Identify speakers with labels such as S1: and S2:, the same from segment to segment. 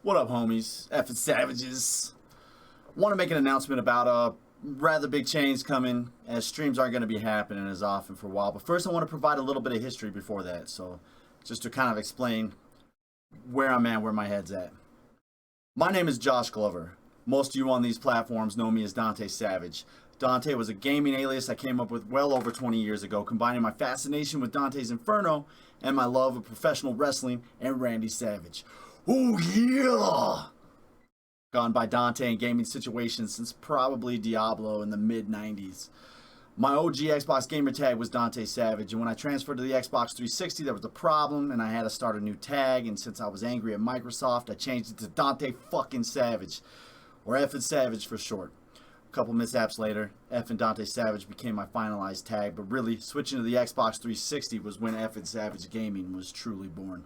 S1: What up, homies? Effing savages. Want to make an announcement about a rather big change coming, as streams aren't going to be happening as often for a while. But first, I want to provide a little bit of history before that. So, just to kind of explain where I'm at, where my head's at. My name is Josh Glover. Most of you on these platforms know me as Dante Savage. Dante was a gaming alias I came up with well over 20 years ago, combining my fascination with Dante's Inferno and my love of professional wrestling and Randy Savage. Oh yeah! Gone by Dante in gaming situations since probably Diablo in the mid-90s. My OG Xbox gamer tag was Dante Savage, and when I transferred to the Xbox 360 there was a problem and I had to start a new tag, and since I was angry at Microsoft I changed it to Dante fucking Savage, or Effin' Savage for short. A couple mishaps later, Effin' Dante Savage became my finalized tag, but really switching to the Xbox 360 was when Effin' Savage Gaming was truly born.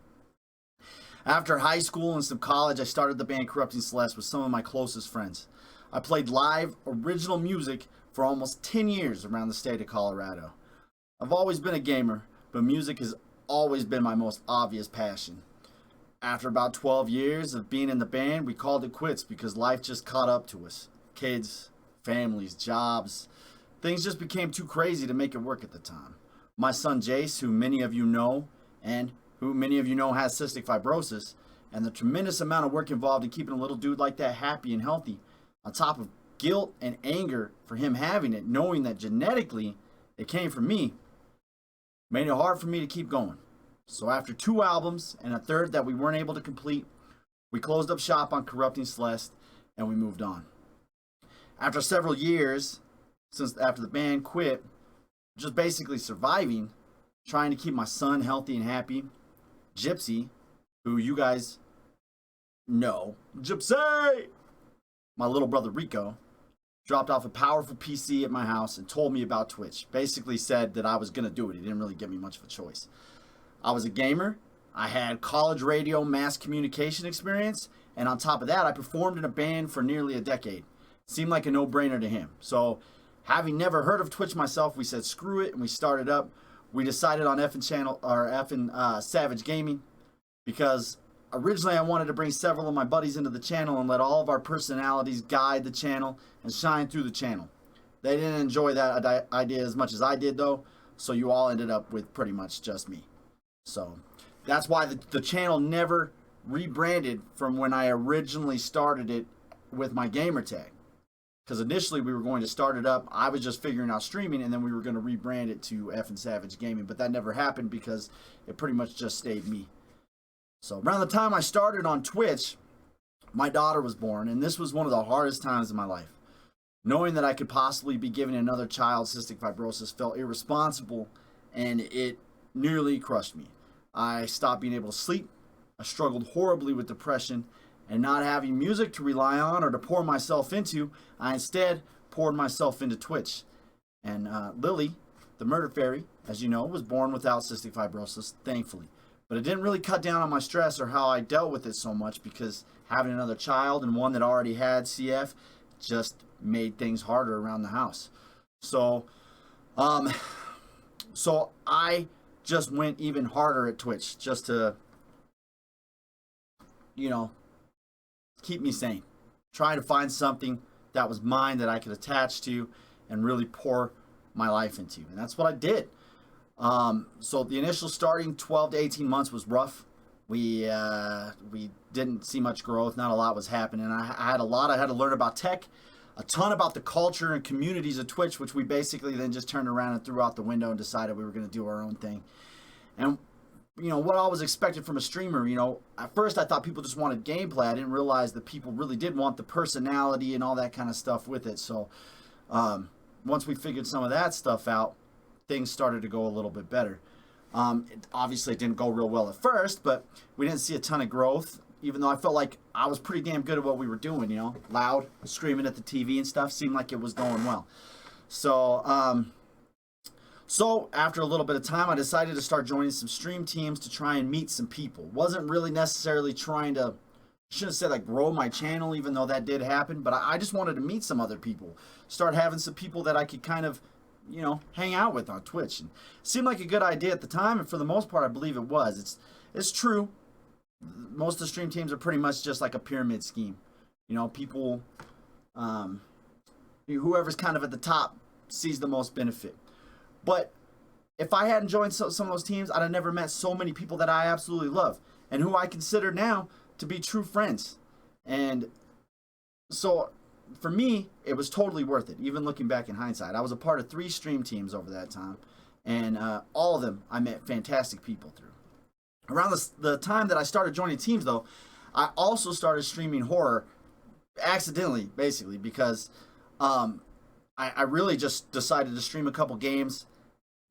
S1: After high school and some college, I started the band Corrupting Celeste with some of my closest friends. I played live, original music for almost 10 years around the state of Colorado. I've always been a gamer, but music has always been my most obvious passion. After about 12 years of being in the band, we called it quits because life just caught up to us. Kids, families, jobs. Things just became too crazy to make it work at the time. My son Jace, who many of you know, and who many of you know has cystic fibrosis, and the tremendous amount of work involved in keeping a little dude like that happy and healthy, on top of guilt and anger for him having it, knowing that genetically it came from me, made it hard for me to keep going. So after 2 albums and a third that we weren't able to complete, we closed up shop on Corrupting Celeste and we moved on. After several years, since after the band quit, just basically surviving, trying to keep my son healthy and happy, Gypsy, who you guys know, Gypsy, my little brother Rico, dropped off a powerful PC at my house and told me about Twitch. Basically said that I was going to do it. He didn't really give me much of a choice. I was a gamer. I had college radio mass communication experience. And on top of that, I performed in a band for nearly a decade. Seemed like a no-brainer to him. So, having never heard of Twitch myself, we said screw it and we started up. We decided on Effin' Savage Gaming because originally I wanted to bring several of my buddies into the channel and let all of our personalities guide the channel and shine through the channel. They didn't enjoy that idea as much as I did though, so you all ended up with pretty much just me. So that's why the channel never rebranded from when I originally started it with my gamer tag. Because initially we were going to start it up, I was just figuring out streaming, and then we were going to rebrand it to Effin' Savage Gaming, but that never happened because it pretty much just stayed me. So around the time I started on Twitch, my daughter was born, and this was one of the hardest times of my life. Knowing that I could possibly be giving another child cystic fibrosis felt irresponsible, and it nearly crushed me. I stopped being able to sleep, I struggled horribly with depression, and not having music to rely on or to pour myself into, I instead poured myself into Twitch. And Lily, the murder fairy, as you know, was born without cystic fibrosis, thankfully. But it didn't really cut down on my stress or how I dealt with it so much, because having another child and one that already had CF just made things harder around the house. So I just went even harder at Twitch just to, keep me sane. Trying to find something that was mine that I could attach to and really pour my life into. And that's what I did. So the initial starting 12 to 18 months was rough. We didn't see much growth. Not a lot was happening. I had to learn about tech, a ton about the culture and communities of Twitch, which we basically then just turned around and threw out the window and decided we were going to do our own thing. And what I was expected from a streamer, at first I thought people just wanted gameplay. I didn't realize that people really did want the personality and all that kind of stuff with it. So once we figured some of that stuff out, things started to go a little bit better. Obviously it didn't go real well at first, but we didn't see a ton of growth, even though I felt like I was pretty damn good at what we were doing, loud, screaming at the TV and stuff, seemed like it was going well. So after a little bit of time, I decided to start joining some stream teams to try and meet some people. Wasn't really necessarily trying to, shouldn't have said like grow my channel, even though that did happen, but I just wanted to meet some other people. Start having some people that I could kind of, hang out with on Twitch. And it seemed like a good idea at the time, and for the most part, I believe it was. It's true. most of the stream teams are pretty much just like a pyramid scheme. You know, people, um, whoever's kind of at the top sees the most benefit. But if I hadn't joined some of those teams, I'd have never met so many people that I absolutely love and who I consider now to be true friends. And so for me, it was totally worth it, even looking back in hindsight. I was a part of 3 stream teams over that time, and all of them I met fantastic people through. Around the time that I started joining teams, though, I also started streaming horror accidentally, basically, because I really just decided to stream a couple games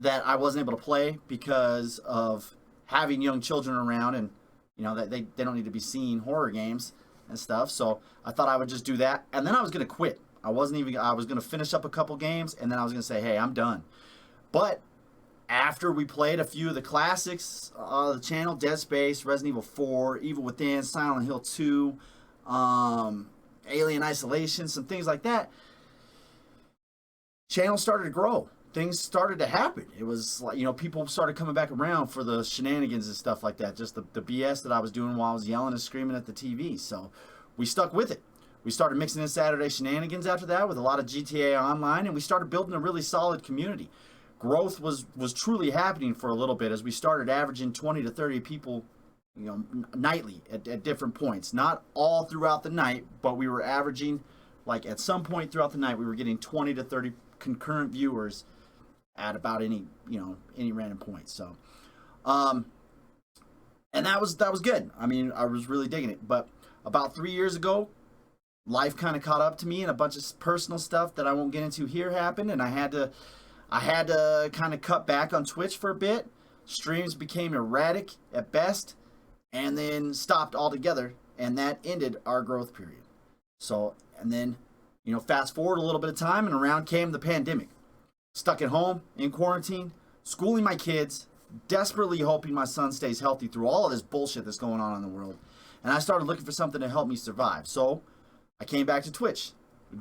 S1: that I wasn't able to play because of having young children around, and you know that they don't need to be seeing horror games and stuff. So I thought I would just do that, and then I was gonna quit. I was gonna finish up a couple games, and then I was gonna say, hey, I'm done. But after we played a few of the classics on the channel, Dead Space, Resident Evil 4, Evil Within, Silent Hill 2, Alien Isolation, some things like that, channel started to grow. Things started to happen. It was like, you know, people started coming back around for the shenanigans and stuff like that, just the BS that I was doing while I was yelling and screaming at the TV. So we stuck with it. We started mixing in Saturday shenanigans after that with a lot of GTA Online, and we started building a really solid community. Growth was truly happening for a little bit as we started averaging 20 to 30 people, you know, nightly at different points. Not all throughout the night, but we were averaging, like at some point throughout the night, we were getting 20 to 30 concurrent viewers at about any random point. So, and that was good. I mean, I was really digging it. But about 3 years ago, life kind of caught up to me, and a bunch of personal stuff that I won't get into here happened, and I had to kind of cut back on Twitch for a bit. Streams became erratic at best, and then stopped altogether, and that ended our growth period. So, and then, you know, fast forward a little bit of time, and around came the pandemic. Stuck at home, in quarantine, schooling my kids, desperately hoping my son stays healthy through all of this bullshit that's going on in the world. And I started looking for something to help me survive. So I came back to Twitch,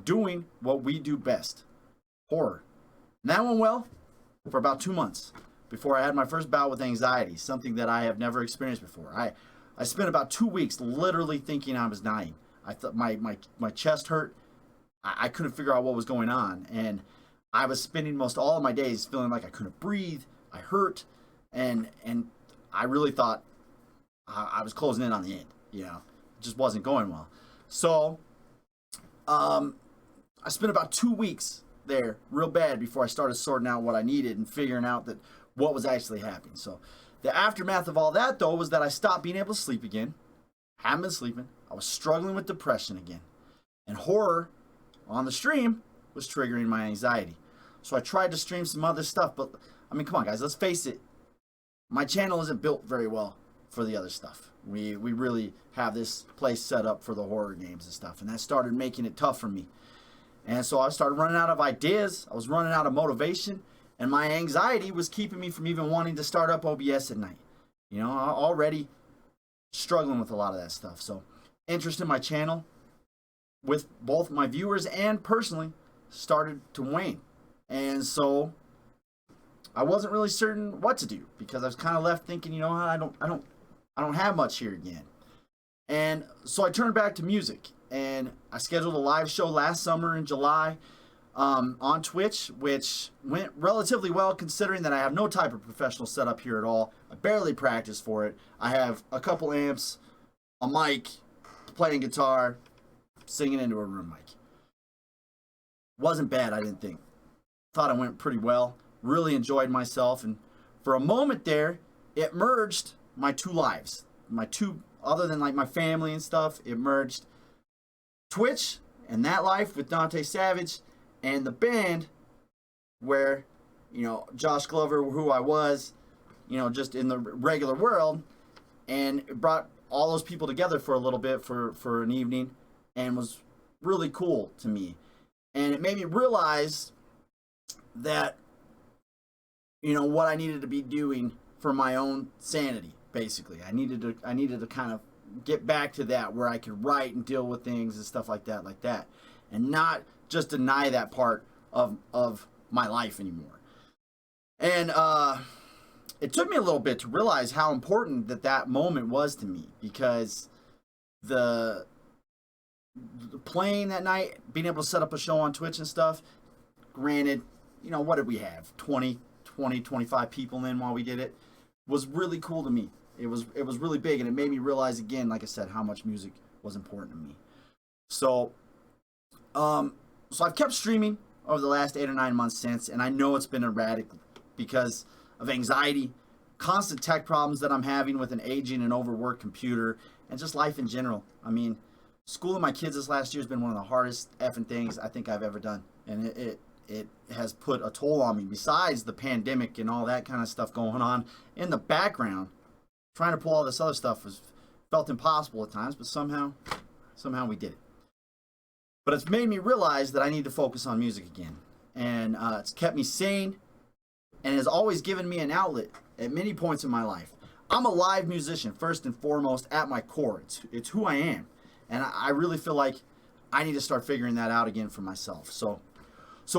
S1: doing what we do best, horror. And that went well for about 2 months before I had my first bout with anxiety, something that I have never experienced before. I spent about 2 weeks literally thinking I was dying. I thought my chest hurt. I couldn't figure out what was going on. And I was spending most all of my days feeling like I couldn't breathe. I hurt. And I really thought I was closing in on the end. You know, it just wasn't going well. So I spent about 2 weeks there real bad before I started sorting out what I needed and figuring out that what was actually happening. So the aftermath of all that, though, was that I stopped being able to sleep again. Haven't been sleeping. I was struggling with depression again. And horror on the stream was triggering my anxiety. So I tried to stream some other stuff, but I mean, come on, guys, let's face it. My channel isn't built very well for the other stuff. We really have this place set up for the horror games and stuff, and that started making it tough for me. And so I started running out of ideas. I was running out of motivation, and my anxiety was keeping me from even wanting to start up OBS at night. You know, I'm already struggling with a lot of that stuff. So interest in my channel with both my viewers and personally started to wane. And so I wasn't really certain what to do because I was kind of left thinking, you know, I don't have much here again. And so I turned back to music, and I scheduled a live show last summer in July on Twitch, which went relatively well considering that I have no type of professional setup here at all. I barely practice for it. I have a couple amps, a mic, playing guitar, singing into a room mic. Wasn't bad, I didn't think. Thought it went pretty well. Really enjoyed myself, and for a moment there, it merged my 2 lives. My 2, other than like my family and stuff, it merged Twitch and that life with Dante Savage, and the band where, you know, Josh Glover, who I was, you know, just in the regular world, and it brought all those people together for a little bit for an evening, and was really cool to me. And it made me realize that, you know, what I needed to be doing for my own sanity, basically. I needed to kind of get back to that where I could write and deal with things and stuff like that, and not just deny that part of my life anymore. And it took me a little bit to realize how important that moment was to me, because the playing that night, being able to set up a show on Twitch and stuff, granted, what did we have? 25 people in while we did it, was really cool to me. It was really big, and it made me realize again, like I said, how much music was important to me. So I've kept streaming over the last 8 or 9 months since, and I know it's been erratic because of anxiety, constant tech problems that I'm having with an aging and overworked computer, and just life in general. I mean, schooling my kids this last year has been one of the hardest effing things I think I've ever done, and it has put a toll on me. Besides the pandemic and all that kind of stuff going on in the background, trying to pull all this other stuff felt impossible at times, but somehow we did it. But it's made me realize that I need to focus on music again, and it's kept me sane, and has always given me an outlet at many points in my life. I'm a live musician first and foremost at my core. It's who I am, and I really feel like I need to start figuring that out again for myself. So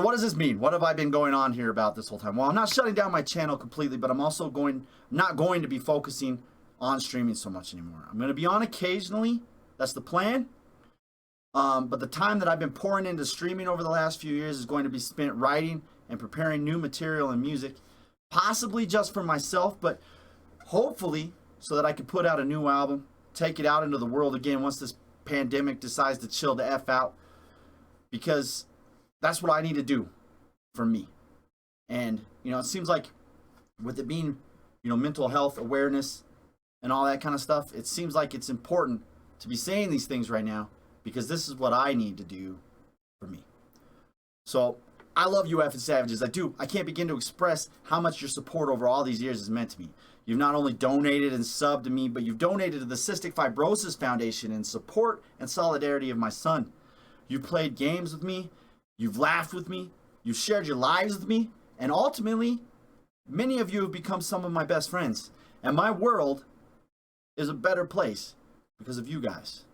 S1: what does this mean? What have I been going on here about this whole time? Well, I'm not shutting down my channel completely, but I'm also not going to be focusing on streaming so much anymore. I'm going to be on occasionally. That's the plan. But the time that I've been pouring into streaming over the last few years is going to be spent writing and preparing new material and music, possibly just for myself, but hopefully so that I can put out a new album, take it out into the world again once this pandemic decides to chill the F out, because that's what I need to do for me. And, it seems like with it being, mental health awareness and all that kind of stuff, it seems like it's important to be saying these things right now, because this is what I need to do for me. So I love you, Effing Savages. I do. I can't begin to express how much your support over all these years has meant to me. You've not only donated and subbed to me, but you've donated to the Cystic Fibrosis Foundation in support and solidarity of my son. You've played games with me. You've laughed with me. You've shared your lives with me. And ultimately, many of you have become some of my best friends. And my world is a better place because of you guys.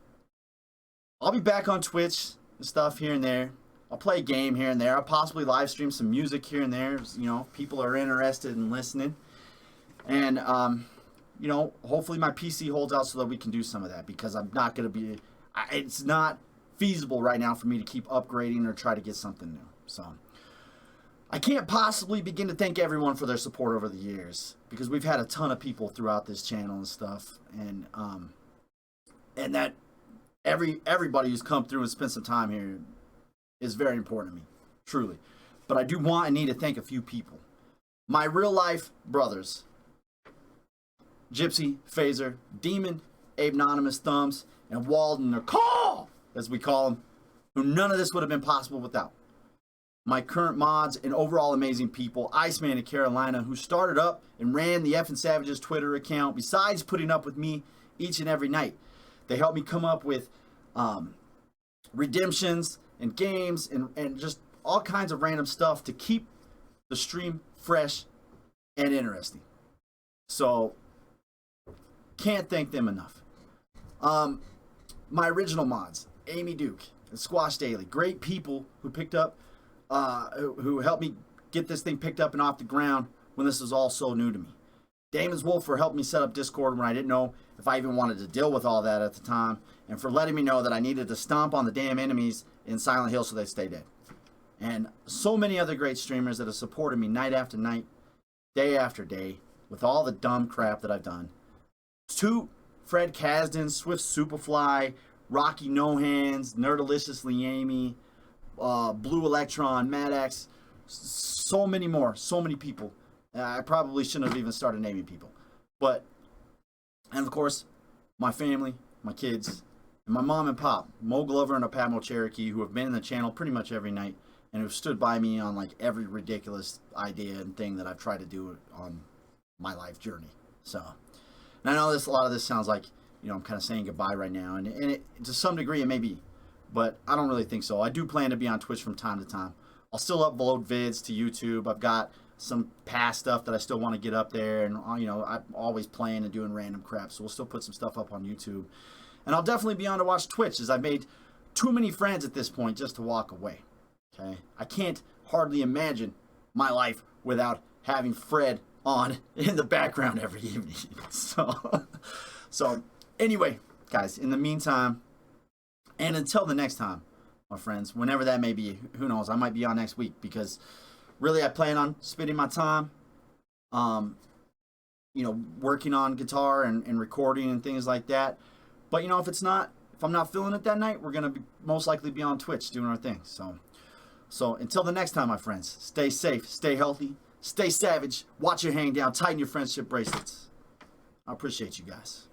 S1: I'll be back on Twitch and stuff here and there. I'll play a game here and there. I'll possibly live stream some music here and there. If people are interested in listening. And, hopefully my PC holds out so that we can do some of that, because I'm not going to be... It's not feasible right now for me to keep upgrading or try to get something new. So I can't possibly begin to thank everyone for their support over the years, because we've had a ton of people throughout this channel and stuff. And that everybody who's come through and spent some time here is very important to me, truly. But I do want and need to thank a few people. My real life brothers, Gypsy, Phaser, Demon, Abenonymous, Thumbs, and Walden, or Call, as we call him, who none of this would have been possible without. My current mods and overall amazing people, Iceman in Carolina, who started up and ran the Effing Savages Twitter account, besides putting up with me each and every night. They helped me come up with redemptions and games and just all kinds of random stuff to keep the stream fresh and interesting. So, can't thank them enough. My original mods, Amy Duke and Squash Daily, great people who picked up, who helped me get this thing picked up and off the ground when this was all so new to me. Damon's Wolf for helping me set up Discord when I didn't know if I even wanted to deal with all that at the time, and for letting me know that I needed to stomp on the damn enemies in Silent Hill so they stay dead. And so many other great streamers that have supported me night after night, day after day, with all the dumb crap that I've done. To Fred Kasdan, Swift Superfly, Rocky No Hands, Nerdaliciously Amy, Blue Electron, Maddox, so many more, so many people. I probably shouldn't have even started naming people. But, and of course, my family, my kids, and my mom and pop, Mo Glover and Apamo Cherokee, who have been in the channel pretty much every night, and who've stood by me on like every ridiculous idea and thing that I've tried to do on my life journey. So, and I know a lot of this sounds like, I'm kind of saying goodbye right now, and it, to some degree it may be, but I don't really think so. I do plan to be on Twitch from time to time. I'll still upload vids to YouTube. I've got some past stuff that I still want to get up there, and I'm always playing and doing random crap, so we'll still put some stuff up on YouTube. And I'll definitely be on to watch Twitch, as I've made too many friends at this point just to walk away. Okay, I can't hardly imagine my life without having Fred on in the background every evening. So anyway, guys, in the meantime, and until the next time, my friends, whenever that may be, who knows, I might be on next week, because really I plan on spending my time, working on guitar and recording and things like that. But, if I'm not feeling it that night, we're going to most likely be on Twitch doing our thing. So until the next time, my friends, stay safe, stay healthy, stay savage, watch your hang down, tighten your friendship bracelets. I appreciate you guys.